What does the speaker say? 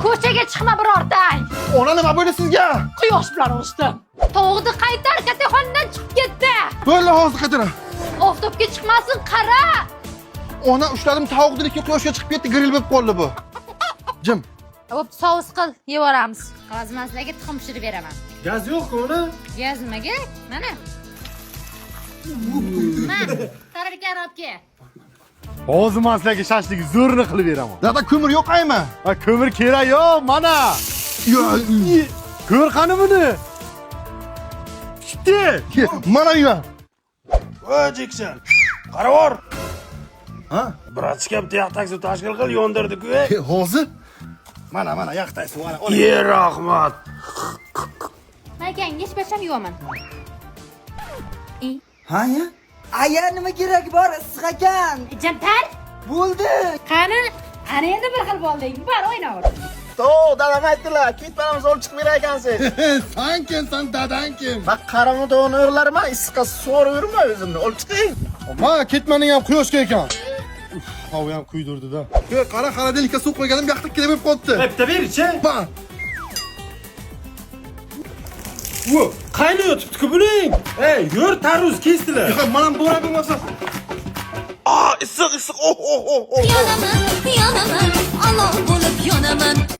Ko'chaga chiqma birortang. Ona nima bo'ldi sizga? Quyosh bilan urishdim. Tovuqni qaytar, kattaxonadan chiqib ketdi. Bo'ldi, hozir qaytara. Oftobga chiqmasin, qara. Ona ushladim, tovuqni quyoshga chiqib ketdi, grill bo'lib qoldi bu. Jim. Hop, sous qil, yevoramiz. Qazmaslarga tuxum pishirib beraman. Gaz yo'q-ku uni? Gaz nimaga? Mana. Mana, tararkan olibke. Hozir men sizlarga shashlik zo'rini qilib beraman. Dada ko'mir yo'qaymi? Ha, ko'mir kerak yo'q, mana. Ko'r qani buni. Pishdi. Mana yu. Voy Jekson. Qaravor. Ha? Bratska bitta yaq taksi tashkil qil, yondirdi-ku. Hozir? Mana yaqtaysiz, mana. Ye rahmat. Maykangiz basham yuvaman. Ha ya? Aya nima kerak bor issiq ekan. Jantar, Bo'ldi. qani? Ana endi bir xil bo'lding. Bor, o'ynaver. To'q, dadam aytdilar, ketmanamiz olib chiqib berar ekansiz. Sen kimsan, dadan kim? Bak qaramni to'g'ni o'g'larma, issiqqa so'rib yurma o'zimni, olib chiqing. Ma, ketmaning ham quyoshga ekan. Havo ham kuydirdi-da. Qara, xaladelikka suv qo'yganim yoqda kelib qolibdi. Bitta ber-chi. Ba. Vo, qaynayotibdi-ku buning. Ey, yur, tarvuz kesdilar. Mana bu bo'ra bo'lmasa. Issiq. Oh. Yonaman, olov bo'lib yonaman.